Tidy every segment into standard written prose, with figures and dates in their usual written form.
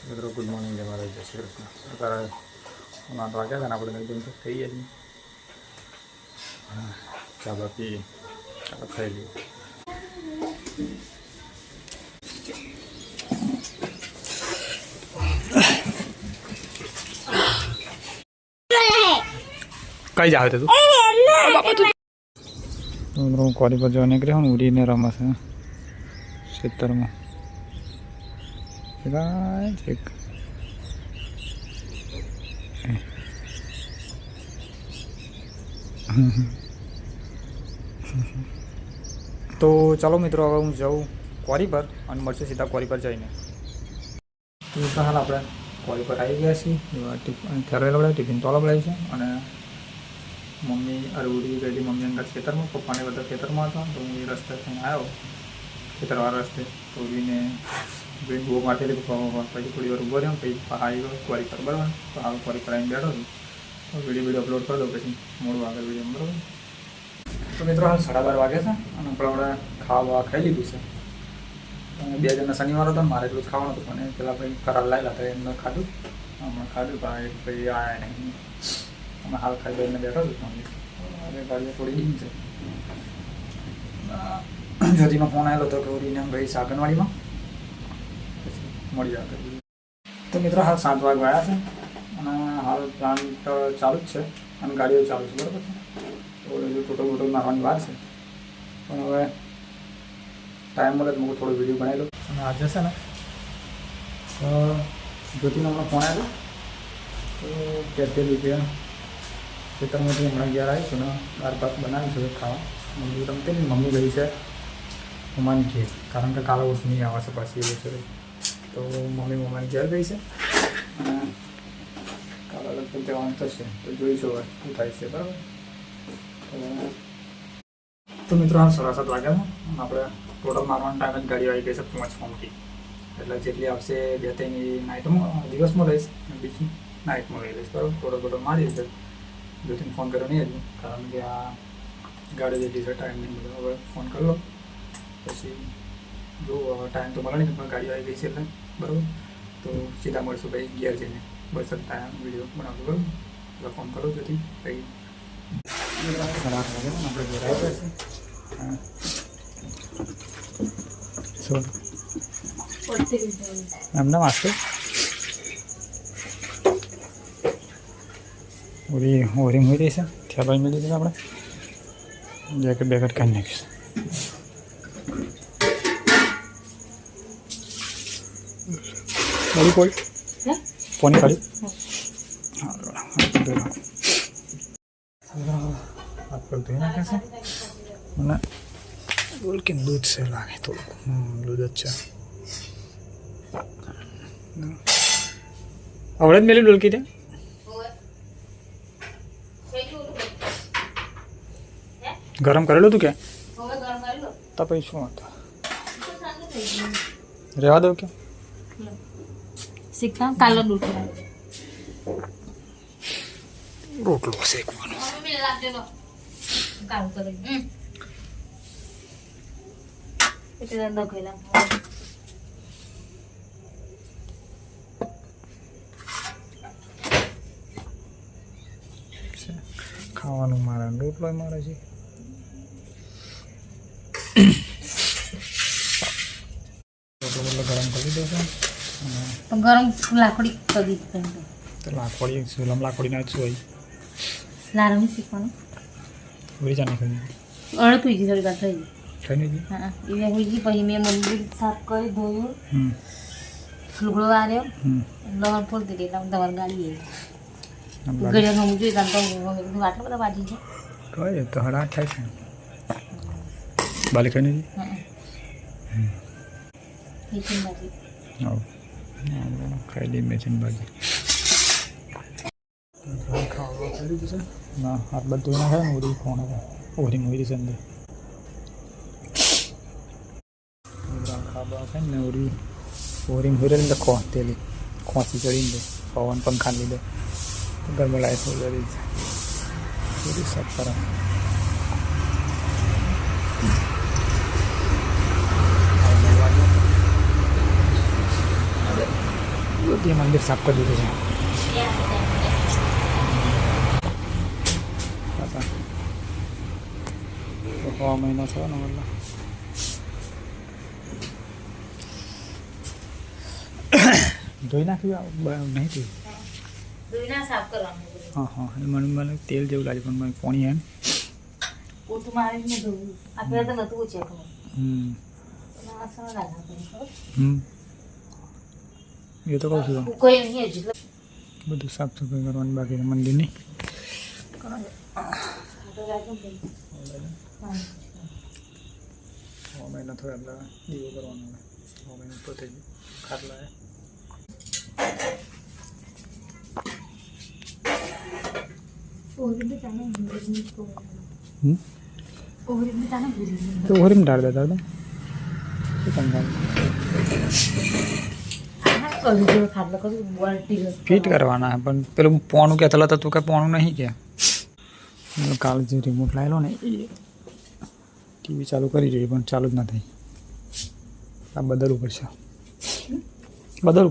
મિત્રો good morning જય મારા જય શ્રી કૃષ્ણ. અત્યારે 9 વાગ્યા હતા ને આપણે એકદમ તો થઈ ગયા છીએ. ચા બાકી ચાલો ખાઈ લઈએ. કઈ જાવ તું હું કોરી પર જવા નીકળ્યો હું ઉડીને રમશે ખેતરમાં એક તો ચાલો મિત્રો હવે હું જાઉં ક્વોરી પર અને મળશે સીધા ક્વોરી પર જઈને. તો હાલ આપણે ક્વોરી પર આવી ગયા છીએ. ત્યારે લવડાવી ટિફિન તો લવડાવી છે અને મમ્મી ઉડી ગયેલી મમ્મી અંદર ખેતરમાં, પપ્પાને બધા ખેતરમાં હતા. તો હું એ રસ્તે થઈને આવ્યો ખેતરવાળા રસ્તે. તો ઉડીને બહુ માટે પછી થોડી વાર ઊભો રહ્યો, પછી આવી ગયો ક્વોરી પર. બરાબર, તો હાલ ક્વોરી પર આવીને બેઠો છું. તો વિડીયો અપલોડ કરી દઉં પછી મોડું આગળ વિડીયો. બરાબર, તો મિત્રો હાલ 12:30 વાગે છે અને આપણે ખાવા ખાઈ લીધું છે. બે જણના શનિવાર હતો, મારે એટલું જ ખાવાનું હતું. મને પેલા ભાઈ કરાર લાવેલા હતા એમને ખાધું, હમણાં ખાધું પણ ભાઈ આવ્યા નહીં. અમે હાલ ખાઈ દઈને બેઠો છું. હવે ગાડીઓ થોડી ડીમ છે. જ્યોતિનો ફોન આવેલો હતો કે ઓરીને ભાઈ સાગનવાડીમાં પછી મળી જતો. તો મિત્રો હાલ 7 વાગે આવ્યા છે અને હાલ પ્લાન્ટ ચાલુ જ છે અને ગાડીઓ ચાલુ છે. બરાબર છે, તો ટોટલ મારવાની વાર છે. પણ હવે ટાઈમ મળે તો હું થોડો વિડીયો બનાવી લઉં. અને આજે છે ને જ્યોતિનો હમણાં ફોન આવ્યો તો કહેતી કે ખેતરમાંથી હમણાં ઘેર આવી છું ને દાળ ભાત બનાવીશું ખાવા. મમ્મી રમતી ને મમ્મી ગઈ છે મમ્માની ઘેર, કારણ કે કાલે ઉઠની આવે છે પાછી એવું છે. તો મમ્મી મમ્માની ઘેર ગઈ છે અને કાલે લગભગ જવાનું થશે. તો જોઈશું હવે શું થાય છે. બરાબર, તો મિત્રો હાલ 7:30 વાગ્યામાં આપણે ટોટલ મારવાનો ટાઈમ જ ગાડી આવી ગઈ છે 5 ફોર્મથી. એટલે જેટલી આવશે 2-3 નાઇટમાં દિવસમાં લઈશ અને બીજી નાઇટમાં લઈ લઈશ. બરાબર, ટોટલ મારી છે. 2-3 ફોન કર્યો નહીં હજુ, કારણ કે આ ગાડી જેટલી છે ટાઈમ નહીં મળે. હવે ફોન કરી લો પછી જો ટાઈમ તો મળે નહીં પણ ગાડી આવી ગઈ છે એટલે. બરાબર, તો સીધા મળશું ભાઈ ઘેર જઈને. બસ ટાઈમ વિડીયો બનાવજો. બરાબર, એટલે ફોન કરો જોથી ભાઈ. આપણે ઘેર આવ્યા છે. શું એમને વાંચતો ઓરી ઓરી મળી છે ત્યાં ભાઈ મળી છે. આપણે જેકેટ બેકેટ કાઢી નાખીશું. કોઈ ફોન કાઢી ધોઈ નાખે છે અને બોલ કે દૂધ છે લાગે થોડુંક. દૂધ જ છે. આવડે જ મેલી ડોલકી ત્યાં ગરમ કરેલું હતું કે તો પછી શું હતું રહેવા દઉં કે શીખતા કાલો રોટલો શેકવાનો. ખાવાનું મારે રોટલો મારે છે. ગરમ કરી દેશે ગરમ લાકડી કરી તો લાકડી સુલમ લાકડી ના છું હોય લારમી શીખવાનું ઉડી જાને ખાઈ અડધું થોડી વાર થઈ થઈ નહીં. હા એ હોઈ પછી મેં મંદિર સાફ કરી ધોયું, ફૂલગળો વાર્યો, લવણ ફૂલ દીધી એટલે તમારી ગાડી આવી ઘડિયા હું જોઈ તો આટલો બધા વાજી છે. કઈ તો હડાટ થાય છે. બાલી ખાઈ નહીં. ખાઈ લઈ મેચીન બાજી ખાવા ખાઈ લીધું છે. ના હાથ બધું ના ખાય ને ઓરી ફોન ઓરી મોરી છે અંદર ખાવા ખાય ને ઓરી ઓરી મોરી ને ખો તેલી ખોસી ચડીને પવન પંખા લીધે ગરમ લાઈટ જરી છે. ઓરી સબ પર તે મંદિર સાફ કરી દીધું છે પાછા તો 6 મહિનો થયો ને મતલબ ધોઈ નાખ્યું નહીં થયું ધોઈના સાફ કરવાનું હા હા એ મને તેલ જેવું લાગે પણ મને પાણી એમ પોતું મારીને ધોવું આપણે તો નતું છે એ તો કહું છું કોઈ નહીં હજુ બધું સાફ સફાઈ કરવાની બાકી છે મંદિરની મહિના થયો એટલે દીવો કરવાનો મહિના તો થઈ ગયું ખાટલા તો ઓહરીમ ડાળ દેતા હતા ફિટ કરવાના પણ પેલું પોણું કહેતો હતો તું કાંઈ પોણું નહીં કે કાલ જે રિમોટ લાવેલો ને એ ટીવી ચાલુ કરી જોઈએ પણ ચાલુ જ ના થઈ આ બદલવું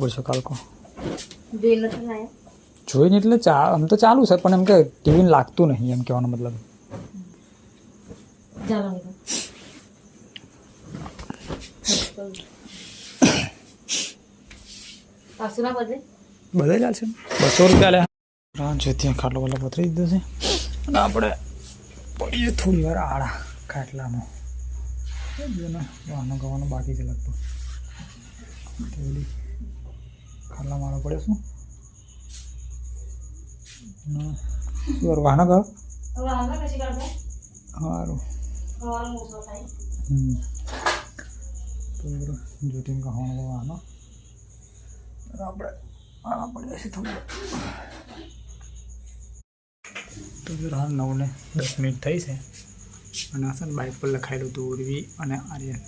પડશે કાલ કો જોઈને એટલે આમ તો ચાલુ છે પણ એમ કે ટીવીને લાગતું નહીં એમ કહેવાનો મતલબ બધા ચાલશે 200 રૂપિયા લે જે ત્યાં ખાટલો વાટલો પથરી દીધો છે અને આપણે પડીએ થોડી વાર આડા ખાટલામાં વાહનો ગવાનો બાકી છે લગભગ ખાટલા મારો પડે શું વાહનો ગયો સારું જ્યોતિને કહેવાનો વાહનો આપણે આના પડ્યા છે થોડું તો હાલ 9:10 થઈ છે અને આ છે ને બાઇક પર લખાયેલું હતું ઉર્વી અને આર્યન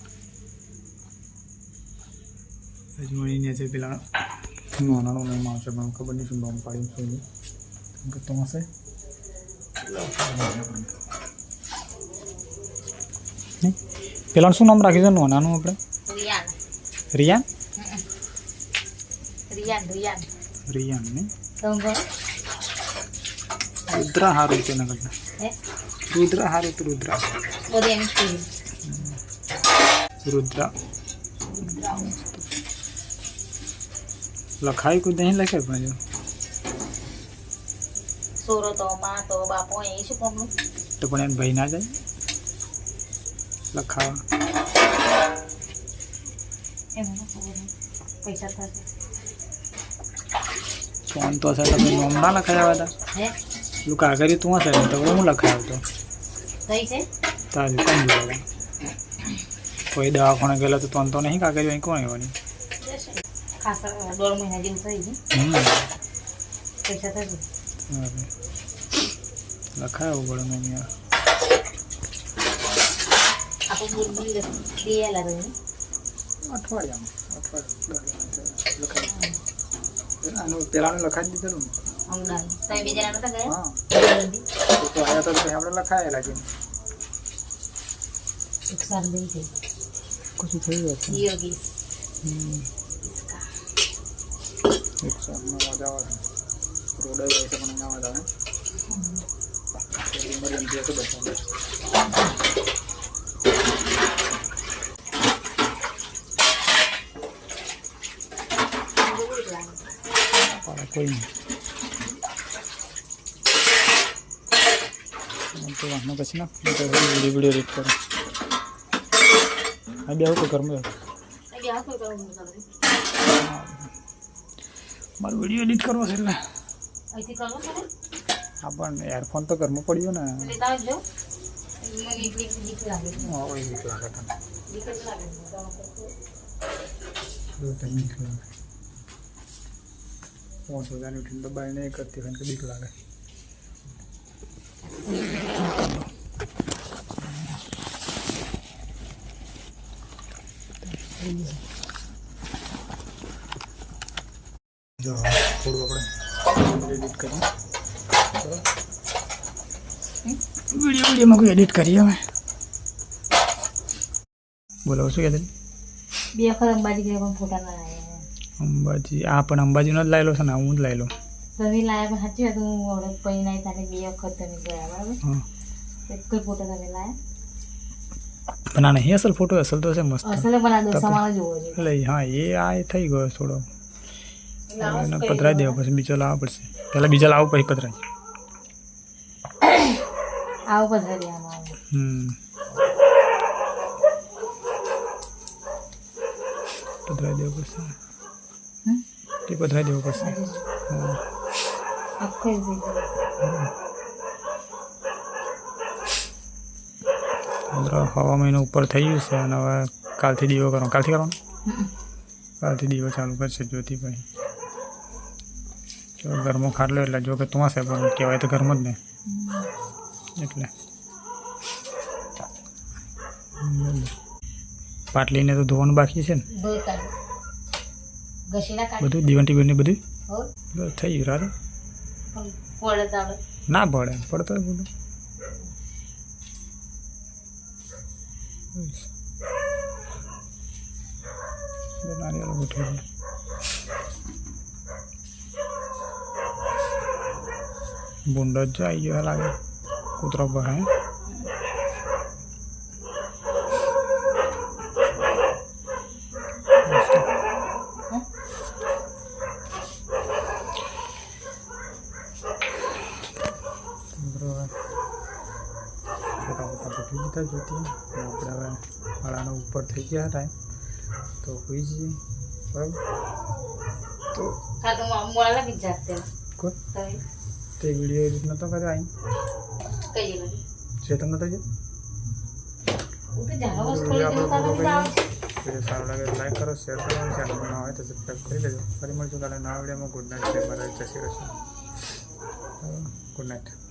હજુ મળીને છે પેલા નાનો નામ આવશે પણ ખબર નહીં શું નામ પાડ્યું છે કેમ કે તો હશે પેલાનું શું નામ રાખ્યું છે નાનું આપણે રિયાન રિયાન ને રુદ્રા હારું છે એના કરતા રુદ્રા હારું તો રુદ્રા લખાય કોઈ નહીં લખે પણ જો સોરો તો માં તો બાપો એ શું કોમનું તો પણ એમ ભાઈ ના જાય લખાવા પૈસા થશે ફોન તો હશે તમે નોમ ના લખાયા હતા પેલું કાગરી તું હશે તો હું લખાયો હતો તારી કોણ જોવા કોઈ દવાખાને ગયેલા તો તોન તો નહીં કાગરી અહીં કોણ આવવાની ખાસા 1.5 મહિના જેવું થઈ ગયું પૈસા થશે લખાયો બળો મેં આપણે બિલ દિયેલા રહે અઠવાડિયામાં લખાય આનું પેલાનું લખાઈ દીધેલું ને અમદાવાદ તમે બીજા નતા ગયા હા તો આયા તો આપણે લખાયેલા છે એક સાલ દઈ છે કશું થઈ ગયું છે યોગી એક સાલમાં મજા આવે રોડ જાય છે પણ ના મજા આવે ઇમરજન્સી હશે બધા કોઈ નહીં તો વાહનો પછી ના વિડીયો એડિટ કરો આ બે આવું ઘરમાં મારો વિડીયો એડિટ કરવો છે એટલે હા પણ એરફોન તો ઘરમાં પડ્યો ને પાંચ હજારની ઉઠીને દબાઈ નહીં કરતી હોય કે બીક લાગે જો થોડું આપણે એડિટ કરીએ વિડીયોમાં કોઈ એડિટ કરીએ અમે બોલો શું કહે બે વખત અંબાજી ગયા પણ ફોટા ના આવ્યા અંબાજી આ પણ અંબાજીનો જ લાયેલો છે ને હું જ લાયેલો તમે લાયા પણ સાચી વાત હું હવે પૈ નહીં તારે 2 વખત તમે ગયા બરાબર હા એક કોઈ ફોટો તમે લાયા પણ આ નહીં અસલ ફોટો અસલ તો છે મસ્ત અસલે પણ આ દોસ્તામાં જોવો છે એટલે હા એ આ થઈ ગયો થોડો એને પધરાઈ દેવો પછી બીજો લાવવો પડશે પહેલાં બીજા લાવવું પછી પધરાય આવું પધરાઈ દેવાનું આવે પધરાઈ દેવો પડશે એ પધરાઈ દેવો પડશે આખો થઈ ગયો હવા મહિનો ઉપર થઈ ગયું છે અને હવે કાલથી દીવો કરવાનો કાલથી કરવાનો કાલથી દીવો ચાલુ કરશે જ્યોતિભાઈ જો ઘરમાં ખાટલો એટલે જો કે તું હશે પણ કહેવાય તો ઘરમાં જ ને એટલે પાટલીને તો ધોવાનું બાકી છે ને દોઈ કાઢ ઘસીના કાઢ બધું દીવન ટીવન ને બધું હો બસ થઈ ગયું રાતે પણ પડે તાડે ના પડે પડતો હોય બધું નારિયેળ ગોઠવી બુંડો જ આવી ગયો લાગે કૂતરો ભરાય જોતી આપણે હવે વાળાનો ઉપર થઈ ગયા ટાઈમ તો હોઈ જઈએ બરાબર તો હા તો મોડા લાગી જાતે કોઈ તમે તે વિડીયો એડિટ નહોતો કર્યો અહીં કઈ જગ્યાએ ચેતન નહોતો જો હું તો જાણો બસ ખોલી દેવું તારે આવે છે વિડીયો સારો લાગે તો લાઈક કરો શેર કરો ચેનલ પર ના હોય તો સબસ્ક્રાઈબ કરી લેજો ફરી મળશું કાલે નવા વિડીયોમાં ગુડ નાઇટ છે મારા જય શ્રી કૃષ્ણ ગુડ નાઇટ